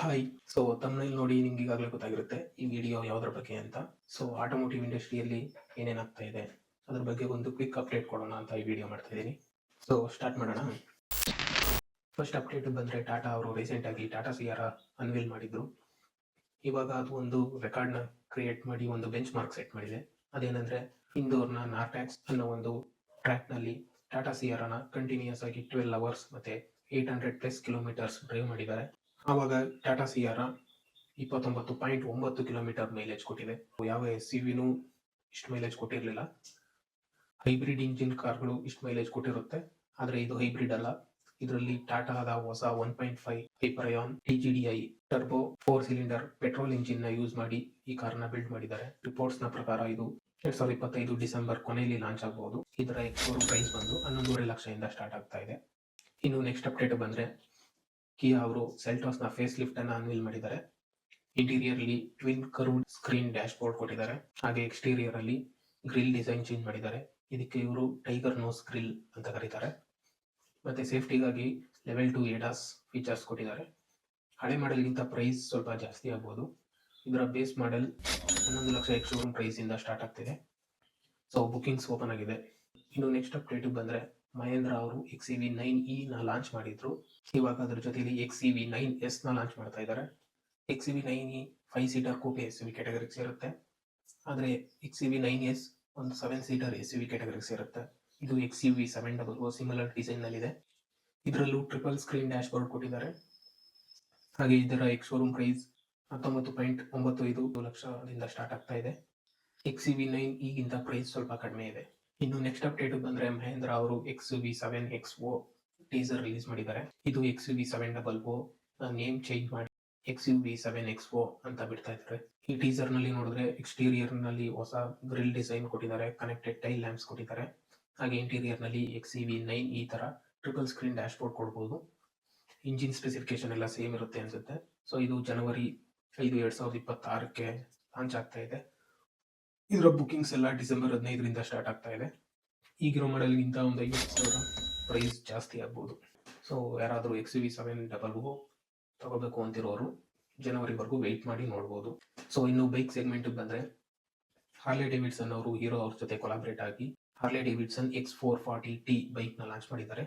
Hi. So thumbnail ನೋಡಿ ನಿಮ್ಗೆ ಈಗಾಗಲೇ ಗೊತ್ತಾಗಿರುತ್ತೆ ಈ ವಿಡಿಯೋ ಯಾವುದ್ರ ಬಗ್ಗೆ ಅಂತ. ಸೊ ಆಟೋಮೋಟಿವ್ ಇಂಡಸ್ಟ್ರಿಯಲ್ಲಿ ಏನೇನಾಗ್ತಾ ಇದೆ ಅದ್ರ ಬಗ್ಗೆ ಒಂದು ಕ್ವಿಕ್ ಅಪ್ಡೇಟ್ ಕೊಡೋಣ ಅಂತ ಈ ವಿಡಿಯೋ ಮಾಡ್ತಾ ಇದ್ದೀನಿ. ಸೊ ಸ್ಟಾರ್ಟ್ ಮಾಡೋಣ. ಫಸ್ಟ್ ಅಪ್ಡೇಟ್ ಬಂದ್ರೆ ಟಾಟಾ ಅವರು ರೀಸೆಂಟ್ ಆಗಿ ಟಾಟಾ ಸಿಯಾರಾ ಅನ್ವೀಲ್ ಮಾಡಿದ್ರು. ಇವಾಗ ಅದು ಒಂದು ರೆಕಾರ್ಡ್ನ ಕ್ರಿಯೇಟ್ ಮಾಡಿ ಒಂದು ಬೆಂಚ್ ಮಾರ್ಕ್ ಸೆಟ್ ಮಾಡಿದೆ. ಅದೇನಂದ್ರೆ ಇಂದೋರ್ನ ನಾರ್ಟ್ಯಾಕ್ಸ್ ಅನ್ನೋ ಒಂದು ಟ್ರ್ಯಾಕ್ನಲ್ಲಿ ಟಾಟಾ ಸಿಯಾರಾನ ಕಂಟಿನ್ಯೂಸ್ ಆಗಿ 12 ಅವರ್ಸ್ ಮತ್ತೆ 800+ ಕಿಲೋಮೀಟರ್ಸ್ ಡ್ರೈವ್ ಮಾಡಿದ್ದಾರೆ. ಆವಾಗ ಟಾಟಾ ಸಿಯಾರಾ 29.9 ಕಿಲೋಮೀಟರ್ ಮೈಲೇಜ್ ಕೊಟ್ಟಿದೆ. ಯಾವ ಎಸ್ ಸಿ ವಿನೂ ಇಷ್ಟು ಮೈಲೇಜ್ ಕೊಟ್ಟಿರಲಿಲ್ಲ. ಹೈಬ್ರಿಡ್ ಇಂಜಿನ್ ಕಾರ್ಗಳು ಇಷ್ಟು ಮೈಲೇಜ್ ಕೊಟ್ಟಿರುತ್ತೆ, ಆದರೆ ಇದು ಹೈಬ್ರಿಡ್ ಅಲ್ಲ. ಇದರಲ್ಲಿ ಟಾಟಾದ ಹೊಸ 1.5 ಹೈಪರಯಾನ್ TGDI turbo 4 cylinder petrol engine ನ ಯೂಸ್ ಮಾಡಿ ಈ ಕಾರ್ನ ಬಿಲ್ಡ್ ಮಾಡಿದ್ದಾರೆ. ರಿಪೋರ್ಟ್ಸ್ ನ ಪ್ರಕಾರ ಇದು 2025 ಡಿಸೆಂಬರ್ ಕೊನೆಯಲ್ಲಿ ಲಾಂಚ್ ಆಗಬಹುದು. ಇದರ ಎಕ್ಸ್ಪೋರ್ಟ್ ಪ್ರೈಸ್ ಬಂದು 11.5 ಲಕ್ಷದಿಂದ ಸ್ಟಾರ್ಟ್ ಆಗ್ತಾ ಇದೆ. ಇನ್ನು ನೆಕ್ಸ್ಟ್ ಅಪ್ಡೇಟ್ ಬಂದ್ರೆ ಕಿಯಾ ಅವರು ಸೆಲ್ಟಾಸ್ ನ ಫೇಸ್ ಲಿಫ್ಟ್ ಅನ್ನ ಅನ್ವೀಲ್ ಮಾಡಿದ್ದಾರೆ. ಇಂಟೀರಿಯರ್ ಅಲ್ಲಿ twin curved screen dash board ಕೊಟ್ಟಿದ್ದಾರೆ. ಹಾಗೆ ಎಕ್ಸ್ಟೀರಿಯರ್ ಅಲ್ಲಿ ಗ್ರಿಲ್ ಡಿಸೈನ್ ಚೇಂಜ್ ಮಾಡಿದ್ದಾರೆ. ಇದಕ್ಕೆ ಇವರು ಟೈಗರ್ ನೋಸ್ ಗ್ರಿಲ್ ಅಂತ ಕರೀತಾರೆ. ಮತ್ತೆ ಸೇಫ್ಟಿಗಾಗಿ ಲೆವೆಲ್ 2 ADAS ಫೀಚರ್ಸ್ ಕೊಟ್ಟಿದ್ದಾರೆ. ಹಳೆ ಮಾಡೆಲ್ಗಿಂತ ಪ್ರೈಸ್ ಸ್ವಲ್ಪ ಜಾಸ್ತಿ ಆಗ್ಬೋದು. ಇದರ base model 11 lakh ex showroom price ಇಂದ ಸ್ಟಾರ್ಟ್ ಆಗ್ತಿದೆ. ಸೊ ಬುಕಿಂಗ್ಸ್ ಓಪನ್ ಆಗಿದೆ. ಇನ್ನು ನೆಕ್ಸ್ಟ್ ಅಪ್ಡೇಟ್ ಬಂದ್ರೆ ಮಹೇಂದ್ರ ಅವರು XEV9e ನ ಲಾಂಚ್ ಮಾಡಿದ್ರು. ಇವಾಗ ಅದರ ಜೊತೆಲಿ XEV9S ನ ಲಾಂಚ್ ಮಾಡ್ತಾ ಇದ್ದಾರೆ. XEV9e 5 ಸೀಟರ್ ಕೂಪೆ SUV ಕ್ಯಾಟಗರಿಗೆ ಸೇರುತ್ತೆ, ಆದರೆ XEV9S ಒಂದು 7 ಸೀಟರ್ SUV ಕ್ಯಾಟಗರಿಗೆ ಸೇರುತ್ತೆ. ಇದು XUV700 ಸಿಮಿಲರ್ ಡಿಸೈನ್ ನಲ್ಲಿದೆ. ಇದರಲ್ಲೂ ಟ್ರಿಪಲ್ ಸ್ಕ್ರೀನ್ ಡ್ಯಾಶ್ ಬೋರ್ಡ್ ಕೊಟ್ಟಿದ್ದಾರೆ. ಹಾಗೆ ಇದರ ಎಕ್ಸ್ ಶೋರೂಮ್ ಪ್ರೈಸ್ 19.95 ಲಕ್ಷದಿಂದ ಸ್ಟಾರ್ಟ್ ಆಗ್ತಾ ಇದೆ. XEV9e ಗಿಂತ ಪ್ರೈಸ್ ಸ್ವಲ್ಪ ಕಡಿಮೆ ಇದೆ. ಇನ್ನು ನೆಕ್ಸ್ಟ್ ಅಪ್ಡೇಟ್ ಬಂದ್ರೆ ಮಹೇಂದ್ರ ಅವರು XUV7XO ಟೀಸರ್ ರಿಲೀಸ್ ಮಾಡಿದ್ದಾರೆ. ಇದು XUV700 ನೇಮ್ ಚೇಂಜ್ ಮಾಡಿ XUV7XO ಅಂತ ಬಿಡ್ತಾ ಇದ್ದಾರೆ. ಈ ಟೀಸರ್ ನಲ್ಲಿ ನೋಡಿದ್ರೆ ಎಕ್ಸ್ಟೀರಿಯರ್ ನಲ್ಲಿ ಹೊಸ ಗ್ರಿಲ್ ಡಿಸೈನ್ ಕೊಟ್ಟಿದ್ದಾರೆ, ಕನೆಕ್ಟೆಡ್ ಟೈಲ್ ಲ್ಯಾಂಪ್ಸ್ ಕೊಟ್ಟಿದ್ದಾರೆ. ಹಾಗೆ ಇಂಟೀರಿಯರ್ ನಲ್ಲಿ XEV9e ತರ ಟ್ರಿಪಲ್ ಸ್ಕ್ರೀನ್ ಡ್ಯಾಶ್ ಬೋರ್ಡ್ ಕೊಡಬಹುದು. ಇಂಜಿನ್ ಸ್ಪೆಸಿಫಿಕೇಶನ್ ಎಲ್ಲ ಸೇಮ್ ಇರುತ್ತೆ ಅನ್ಸುತ್ತೆ. ಸೊ ಇದು ಜನವರಿ 5, 2026ಕ್ಕೆ ಲಾಂಚ್ ಆಗ್ತಾ ಇದೆ. ಇದರ ಬುಕಿಂಗ್ಸ್ ಎಲ್ಲ ಡಿಸೆಂಬರ್ 15ರಿಂದ ಸ್ಟಾರ್ಟ್ ಆಗ್ತಾ ಇದೆ. ಈಗಿರೋ ಮಾಡೆಲ್ಗಿಂತ ಒಂದು 50,000 ಪ್ರೈಸ್ ಜಾಸ್ತಿ ಆಗ್ಬೋದು. ಸೊ ಯಾರಾದರೂ XUV700 ತಗೋಬೇಕು ಅಂತಿರೋರು ಜನವರಿವರೆಗೂ ವೆಯ್ಟ್ ಮಾಡಿ ನೋಡ್ಬೋದು. ಸೊ ಇನ್ನು ಬೈಕ್ ಸೆಗ್ಮೆಂಟ್ ಬಂದ್ರೆ ಹಾರ್ಲೆ ಡೇವಿಡ್ಸನ್ ಅವರು ಹೀರೋ ಅವ್ರ ಜೊತೆ ಕೊಲಾಬ್ರೇಟ್ ಆಗಿ ಹಾರ್ಲೆ ಡೇವಿಡ್ಸನ್ X440T ಬೈಕ್ ನ ಲಾಂಚ್ ಮಾಡಿದ್ದಾರೆ.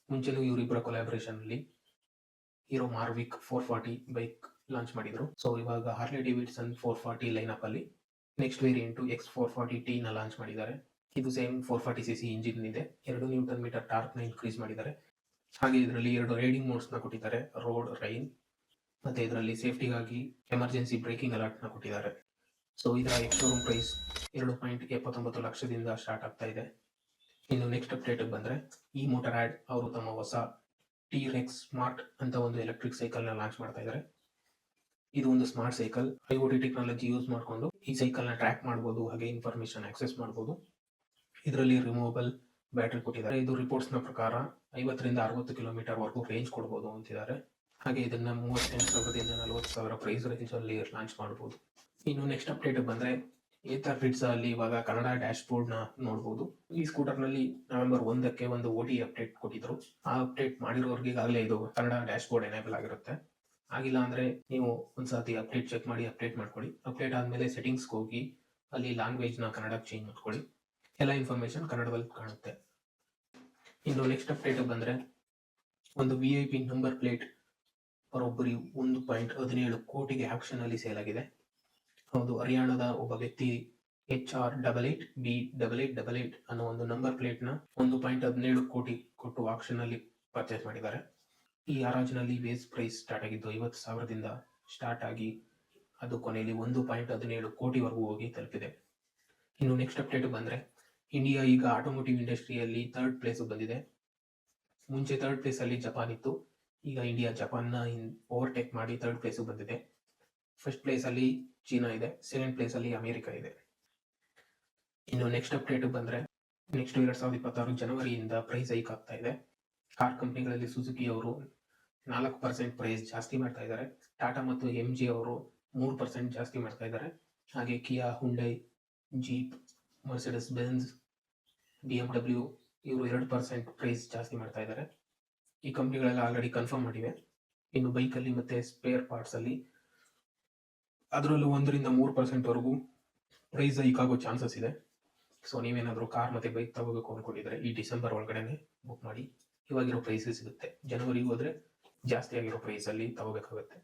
ಮುಂಚೆನೂ ಇವರಿಬ್ಬರ ಕೊಲಾಬರೇಷನ್ ಅಲ್ಲಿ ಹೀರೋ ಮಾರ್ವಿಕ್ 440 ಬೈಕ್ ಲಾಂಚ್ ಮಾಡಿದ್ರು. ಸೊ ಇವಾಗ ಹಾರ್ಲೆ ಡೇವಿಡ್ಸನ್ 440 ಲೈನಪ್ ಅಲ್ಲಿ ನೆಕ್ಸ್ಟ್ ವೇರಿಯಂಟ್ X440T ನ ಲಾಂಚ್ ಮಾಡಿದ್ದಾರೆ. ಇದು ಸೇಮ್ 440cc ಇಂಜಿನ್ ಇದೆ. 2 ನ್ಯೂಟನ್ ಮೀಟರ್ ಟಾರ್ಕ್ ನ ಇನ್ಕ್ರೀಸ್ ಮಾಡಿದ್ದಾರೆ. ಹಾಗೆ ಇದರಲ್ಲಿ 2 ರೈಡಿಂಗ್ ಮೋಡ್ಸ್ ನ ಕೊಟ್ಟಿದ್ದಾರೆ, ರೋಡ್, ರೈನ್. ಮತ್ತೆ ಇದರಲ್ಲಿ ಸೇಫ್ಟಿಗಾಗಿ ಎಮರ್ಜೆನ್ಸಿ ಬ್ರೇಕಿಂಗ್ ಅಲರ್ಟ್ ನ ಕೊಟ್ಟಿದ್ದಾರೆ. ಸೊ ಇದರ ಎಕ್ಸ್ ಶೋರೂಮ್ ಪ್ರೈಸ್ 2.79 ಲಕ್ಷದಿಂದ ಸ್ಟಾರ್ಟ್ ಆಗ್ತಾ ಇದೆ. ಇನ್ನು ನೆಕ್ಸ್ಟ್ ಅಪ್ಡೇಟ್ ಬಂದ್ರೆ ಈ ಮೋಟರ್ ಆಡ್ ಅವರು ತಮ್ಮ ಹೊಸ T-Rex ಸ್ಮಾರ್ಟ್ ಅಂತ ಒಂದು ಎಲೆಕ್ಟ್ರಿಕ್ ಸೈಕಲ್ ನ ಲಾಂಚ್ ಮಾಡ್ತಾ ಇದ್ದಾರೆ. ಇದು ಒಂದು smart cycle. IoT technology use ಮಾಡಿಕೊಂಡು ಈ ಸೈಕಲ್ ನ ಟ್ರ್ಯಾಕ್ ಮಾಡಬಹುದು, ಹಾಗೆ ಇನ್ಫಾರ್ಮೇಶನ್ ಆಕ್ಸೆಸ್ ಮಾಡಬಹುದು. ಇದರಲ್ಲಿ ರಿಮೂವಬಲ್ ಬ್ಯಾಟರಿ ಕೊಟ್ಟಿದ್ದಾರೆ. ಇದು ರಿಪೋರ್ಟ್ಸ್ ನ ಪ್ರಕಾರ 50ರಿಂದ 60 ಕಿಲೋಮೀಟರ್ ವರೆಗೂ ರೇಂಜ್ ಕೊಡಬಹುದು ಅಂತಿದ್ದಾರೆ. ಹಾಗೆ ಇದನ್ನ 38,000ದಿಂದ 40,000 ಪ್ರೈಸ್ ರೇಂಜ್ ಅಲ್ಲಿ ಲಾಂಚ್ ಮಾಡಬಹುದು. ಇನ್ನು ನೆಕ್ಸ್ಟ್ ಅಪ್ಡೇಟ್ ಬಂದ್ರೆ ಏತರ್ ಪಿಟ್ಸಾ ಅಲ್ಲಿ ಇವಾಗ ಕನ್ನಡ ಡ್ಯಾಶ್ ಬೋರ್ಡ್ ನ ನೋಡಬಹುದು. ಈ ಸ್ಕೂಟರ್ ನಲ್ಲಿ ನವೆಂಬರ್ 1ಕ್ಕೆ ಒಂದು OTA ಅಪ್ಡೇಟ್ ಕೊಟ್ಟಿದ್ರು. ಆ ಅಪ್ಡೇಟ್ ಮಾಡಿರೋರಿಗೆ ಈಗಾಗಲೇ ಇದು ಕನ್ನಡ ಡ್ಯಾಶ್ ಬೋರ್ಡ್ ಎನೇಬಲ್ ಆಗಿರುತ್ತೆ. ಆಗಿಲ್ಲ ಅಂದ್ರೆ ನೀವು ಒಂದ್ಸತಿ ಅಪ್ಡೇಟ್ ಚೆಕ್ ಮಾಡಿ ಅಪ್ಡೇಟ್ ಮಾಡ್ಕೊಳ್ಳಿ. ಅಪ್ಡೇಟ್ ಆದ್ಮೇಲೆ ಸೆಟ್ಟಿಂಗ್ಸ್ ಹೋಗಿ ಅಲ್ಲಿ ಲ್ಯಾಂಗ್ವೇಜ್ ನ ಕನ್ನಡ ಚೇಂಜ್ ಮಾಡ್ಕೊಳ್ಳಿ. ಎಲ್ಲ ಇನ್ಫಾರ್ಮೇಶನ್ ಕನ್ನಡದಲ್ಲಿ ಕಾಣುತ್ತೆ. ಇನ್ನು ನೆಕ್ಸ್ಟ್ ಅಪ್ಡೇಟ್ ಬಂದ್ರೆ ಒಂದು VIP ನಂಬರ್ ಪ್ಲೇಟ್ ಬರೋಬ್ಬರಿ 1.17 ಕೋಟಿಗೆ ಆಕ್ಷನ್ ಅಲ್ಲಿ ಸೇಲ್ ಆಗಿದೆ. ಹೌದು, ಹರಿಯಾಣದ ಒಬ್ಬ ವ್ಯಕ್ತಿ HR88B8888 ಅನ್ನೋ ಒಂದು ನಂಬರ್ ಪ್ಲೇಟ್ ನ 1.17 ಕೋಟಿ ಕೊಟ್ಟು ಆಕ್ಷನ್ ಅಲ್ಲಿ ಪರ್ಚೇಸ್ ಮಾಡಿದ್ದಾರೆ. ಈ ಹರಾಜಿನಲ್ಲಿ ಬೇಸ್ ಪ್ರೈಸ್ ಸ್ಟಾರ್ಟ್ ಆಗಿದ್ದು 50,000ದಿಂದ ಸ್ಟಾರ್ಟ್ ಆಗಿ ಅದು ಕೊನೆಯಲ್ಲಿ 1.17 ಕೋಟಿವರೆಗೂ ಹೋಗಿ ತಲುಪಿದೆ. ಇನ್ನು ನೆಕ್ಸ್ಟ್ ಅಪ್ಡೇಟ್ ಬಂದ್ರೆ ಇಂಡಿಯಾ ಈಗ ಆಟೋಮೋಟಿವ್ ಇಂಡಸ್ಟ್ರಿಯಲ್ಲಿ 3rd ಪ್ಲೇಸ್ ಬಂದಿದೆ. ಮುಂಚೆ 3rd ಪ್ಲೇಸ್ ಅಲ್ಲಿ ಜಪಾನ್ ಇತ್ತು. ಈಗ ಇಂಡಿಯಾ ಜಪಾನ್ನ ಓವರ್ಟೇಕ್ ಮಾಡಿ 3rd ಪ್ಲೇಸ್ ಬಂದಿದೆ. ಫಸ್ಟ್ ಪ್ಲೇಸ್ ಅಲ್ಲಿ ಚೀನಾ ಇದೆ, ಸೆಕೆಂಡ್ ಪ್ಲೇಸ್ ಅಲ್ಲಿ ಅಮೆರಿಕ ಇದೆ. ಇನ್ನು ನೆಕ್ಸ್ಟ್ ಅಪ್ಡೇಟ್ ಬಂದ್ರೆ ನೆಕ್ಸ್ಟ್ 2026 ಜನವರಿಯಿಂದ ಪ್ರೈಸ್ ಹೈಕ್ ಆಗ್ತಾ ಇದೆ. ಕಾರ್ ಕಂಪನಿಗಳಲ್ಲಿ ಸುಜುಕಿ ಅವರು 4% ಪ್ರೈಸ್ ಜಾಸ್ತಿ ಮಾಡ್ತಾ ಇದ್ದಾರೆ. ಟಾಟಾ ಮತ್ತು MG ಅವರು 3% ಜಾಸ್ತಿ ಮಾಡ್ತಾ ಇದ್ದಾರೆ. ಹಾಗೆ Kia, Hyundai, Jeep, Mercedes Benz, BMW ಇವರು 2% ಪ್ರೈಸ್ ಜಾಸ್ತಿ ಮಾಡ್ತಾ ಇದ್ದಾರೆ. ಈ ಕಂಪನಿಗಳೆಲ್ಲ ಆಲ್ರೆಡಿ ಕನ್ಫರ್ಮ್ ಮಾಡಿವೆ. ಇನ್ನು ಬೈಕಲ್ಲಿ ಮತ್ತೆ ಸ್ಪೇರ್ ಪಾರ್ಟ್ಸಲ್ಲಿ ಅದರಲ್ಲೂ 1-3% ವರೆಗೂ ಪ್ರೈಸ್ ಹೈಕ್ ಆಗೋ ಚಾನ್ಸಸ್ ಇದೆ. ಸೊ ನೀವೇನಾದರೂ ಕಾರ್ ಮತ್ತು ಬೈಕ್ ತಗೋಬೇಕು ಅಂದ್ಕೊಂಡಿದ್ರೆ ಈ ಡಿಸೆಂಬರ್ ಒಳಗಡೆನೆ ಬುಕ್ ಮಾಡಿ. ಇವಾಗಿರೋ ಪ್ರೈಸೇ ಸಿಗುತ್ತೆ. ಜನವರಿಗೆ ಹೋದರೆ ಜಾಸ್ತಿ ಆಗಿರೋ ಪ್ರೈಸಲ್ಲಿ ತಗೋಬೇಕಾಗುತ್ತೆ.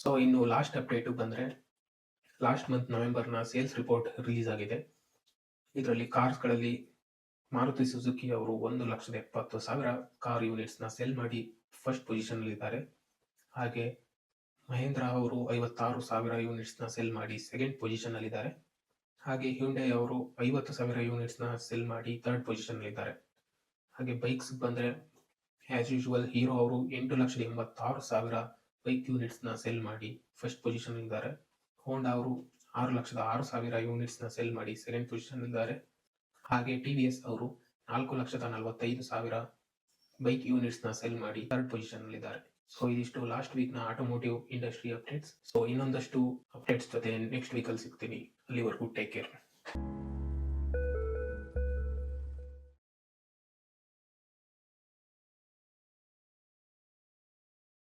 ಸೊ ಇನ್ನು ಲಾಸ್ಟ್ ಅಪ್ಡೇಟು ಬಂದರೆ, ಲಾಸ್ಟ್ ಮಂತ್ ನವೆಂಬರ್ನ ಸೇಲ್ಸ್ ರಿಪೋರ್ಟ್ ರಿಲೀಸ್ ಆಗಿದೆ. ಇದರಲ್ಲಿ ಕಾರ್ಸ್ಗಳಲ್ಲಿ ಮಾರುತಿ ಸುಜುಕಿ ಅವರು 1,70,000 ಕಾರ್ ಯೂನಿಟ್ಸ್ನ ಸೆಲ್ ಮಾಡಿ ಫಸ್ಟ್ ಪೊಸಿಷನ್ನಲ್ಲಿದ್ದಾರೆ. ಹಾಗೆ ಮಹೇಂದ್ರ ಅವರು 56,000 ಯೂನಿಟ್ಸ್ನ ಸೆಲ್ ಮಾಡಿ ಸೆಕೆಂಡ್ ಪೊಸಿಷನ್ನಲ್ಲಿದ್ದಾರೆ. ಹಾಗೆ ಹ್ಯುಂಡೈ ಅವರು 50,000 ಯೂನಿಟ್ಸ್ನ ಸೆಲ್ ಮಾಡಿ ಥರ್ಡ್ ಪೊಸಿಷನ್ನಲ್ಲಿದ್ದಾರೆ. ಹಾಗೆ ಬೈಕ್ಸ್ ಬಂದರೆ ಆ್ಯಸ್ ಯೂಶುವಲ್ ಹೀರೋ ಅವರು 8,86,000 ಬೈಕ್ ಯೂನಿಟ್ಸ್ನ ಸೆಲ್ ಮಾಡಿ ಫಸ್ಟ್ ಪೊಸಿಷನ್ನಲ್ಲಿದ್ದಾರೆ. ಹೋಂಡಾ ಅವರು 6,06,000 ಯೂನಿಟ್ಸ್ನ ಸೆಲ್ ಮಾಡಿ ಸೆಕೆಂಡ್ ಪೊಸಿಷನ್ನಲ್ಲಿದ್ದಾರೆ. ಹಾಗೆ TVS ಅವರು 4,45,000 ಬೈಕ್ ಯೂನಿಟ್ಸ್ನ ಸೆಲ್ ಮಾಡಿ ಥರ್ಡ್ ಪೊಸಿಷನ್ನಲ್ಲಿದ್ದಾರೆ. ಸೊ ಇದಿಷ್ಟು ಲಾಸ್ಟ್ ವೀಕ್ನ ಆಟೋಮೋಟಿವ್ ಇಂಡಸ್ಟ್ರಿ ಅಪ್ಡೇಟ್ಸ್. ಸೊ ಇನ್ನೊಂದಷ್ಟು ಅಪ್ಡೇಟ್ಸ್ ಜೊತೆ ನೆಕ್ಸ್ಟ್ ವೀಕಲ್ಲಿ ಸಿಗ್ತೀನಿ. ಅಲ್ಲಿವರೆಗೂ ಟೇಕ್ ಕೇರ್.